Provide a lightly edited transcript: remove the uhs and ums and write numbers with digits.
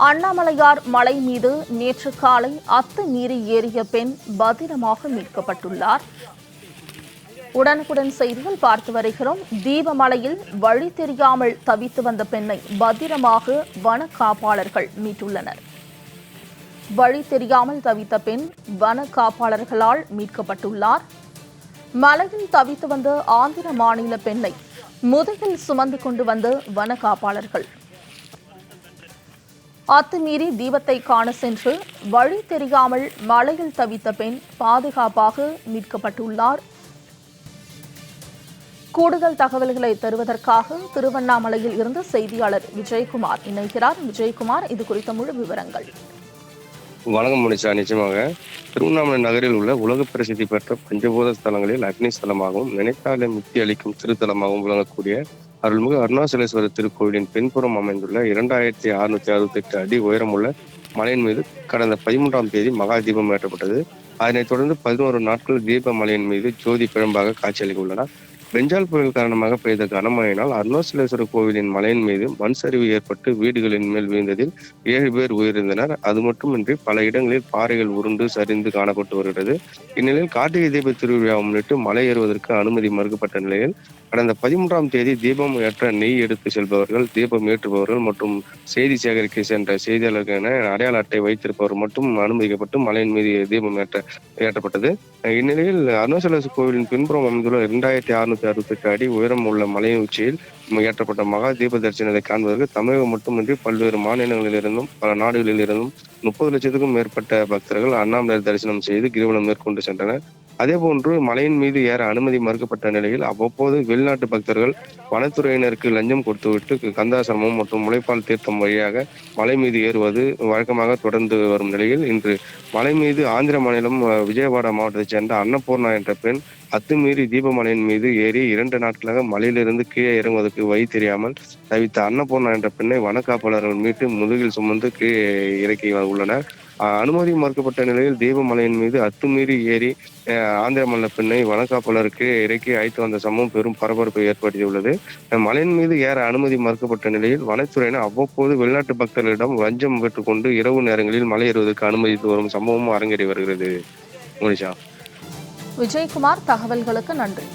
அண்ணாமலையார் மலை மீது நேற்று காலை அத்துமீறி ஏறிய பெண் பத்திரமாக மீட்கப்பட்டுள்ளார். உடனுக்குடன் செய்திகள் பார்த்து வருகிறோம். தீபமலையில் வழி தெரியாமல் தவித்து வந்த பெண்ணை பத்திரமாக வன காப்பாளர்கள் மீட்டுள்ளனர். வழி தெரியாமல் தவித்த பெண் வன காப்பாளர்களால் மீட்கப்பட்டுள்ளார். மலையில் தவித்து வந்த ஆந்திர மாநில பெண்ணை முதுகில் சுமந்து கொண்டு வந்த வன காப்பாளர்கள் அத்துமீறி தீபத்தை காண சென்று வழி தெரியாமல் மலையில் தவித்த பெண் பாதுகாப்பாக மீட்கப்பட்டுள்ளார். கூடுதல் தகவல்களை தருவதற்காக திருவண்ணாமலையில் இருந்து செய்தியாளர் விஜயகுமார் இணைகிறார். விஜயகுமார், இது குறித்த முழு விவரங்கள். வணக்கம் மனிஷா. நிச்சயமாக திருவண்ணாமலை நகரில் உள்ள உலக பிரசித்தி பெற்ற பஞ்சபூத ஸ்தலங்களில் அக்னி ஸ்தலமாகவும் நினைத்தாலே முக்தி அளிக்கும் திருத்தலமாகவும் விளங்கக்கூடிய அருள்மிகு அருணாசலேஸ்வரர் திருக்கோயிலின் பின்புறம் அமைந்துள்ள 2668 அடி உயரமுள்ள மலையின் மீது கடந்த 13ஆம் தேதி மகா தீபம் ஏற்றப்பட்டது. அதனைத் தொடர்ந்து 11 நாட்கள் தீப மலையின் மீது ஜோதி பிழம்பாக காட்சியளிக்க உள்ளனர். பெஞ்சால் புயல் காரணமாக பெய்த கனமழையினால் அருணாசலேஸ்வரர் கோவிலின் மலையின் மீது மண் சரிவு ஏற்பட்டு வீடுகளின் மேல் வீழ்ந்ததில் 7 பேர் உயிரிழந்தனர். அது மட்டுமின்றி பல இடங்களில் பாறைகள் உருண்டு சரிந்து காணப்பட்டு வருகிறது. இந்நிலையில் கார்த்திகை தீப திருவிழாவை முன்னிட்டு மலை ஏறுவதற்கு அனுமதி மறுக்கப்பட்ட நிலையில் கடந்த 13ஆம் தேதி தீபம் ஏற்ற நெய் எடுத்து செல்பவர்கள், தீபம் ஏற்றுபவர்கள் மற்றும் செய்தி சேகரிக்க சென்ற செய்தியாளர்கள் என அடையாள அட்டை வைத்திருப்பவர் மட்டும் அனுமதிக்கப்பட்டு மலையின் மீது தீபம் ஏற்றப்பட்டது. இந்நிலையில் அருணாசலேஸ்வரர் கோவிலின் பின்புறம் அமைந்துள்ள 2668 அடி உயரம் உள்ள மலையின் உச்சியில் ஏற்றப்பட்ட மகா தீப தரிசனத்தை காண்பதற்கு தமிழகம் மட்டுமின்றி பல்வேறு மாநிலங்களிலிருந்தும் பல நாடுகளில் இருந்தும் 30 லட்சத்துக்கும் மேற்பட்ட பக்தர்கள் அண்ணாமலையார் தரிசனம் செய்து கிரிவலம் மேற்கொண்டு சென்றனர். அதேபோன்று மலையின் மீது ஏற அனுமதி மறுக்கப்பட்ட நிலையில் அவ்வப்போது வெளிநாட்டு பக்தர்கள் வனத்துறையினருக்கு லஞ்சம் கொடுத்துவிட்டு கந்தாசிரமம் மற்றும் முளைப்பால் தீர்த்தம் வழியாக மலை மீது ஏறுவது வழக்கமாக தொடர்ந்து வரும் நிலையில் இன்று மலை மீது ஆந்திர மாநிலம் விஜயவாடா மாவட்டத்தைச் சேர்ந்த அன்னபூர்ணா என்ற பெண் அத்துமீறி தீபமலையின் மீது ஏறி 2 நாட்களாக மலையிலிருந்து கீழே இறங்குவதற்கு வழி தெரியாமல் தவித்த அன்னபூர்ணா என்ற பெண்ணை வனக்காப்பாளர்கள் மீட்டு முதுகில் சுமந்து கீழே இறக்கி உள்ளனர். அனுமதி மறுக்கப்பட்ட நிலையில் தீபமலையின் மீது அத்துமீறி ஏறி ஆந்திர மாநில பெண்ணை வனக்காப்பாளருக்கு இறக்கி அழைத்து வந்த சம்பவம் பெரும் பரபரப்பை ஏற்படுத்தியுள்ளது. மலையின் மீது ஏற அனுமதி மறுக்கப்பட்ட நிலையில் வனத்துறையினர் அவ்வப்போது வெளிநாட்டு பக்தர்களிடம் லஞ்சம் பெற்றுக்கொண்டு இரவு நேரங்களில் மலை ஏறுவதற்கு அனுமதித்து வரும் சம்பவமும் அரங்கேறி வருகிறது. மோனிஷா. விஜயகுமார், தகவல்களுக்கு நன்றி.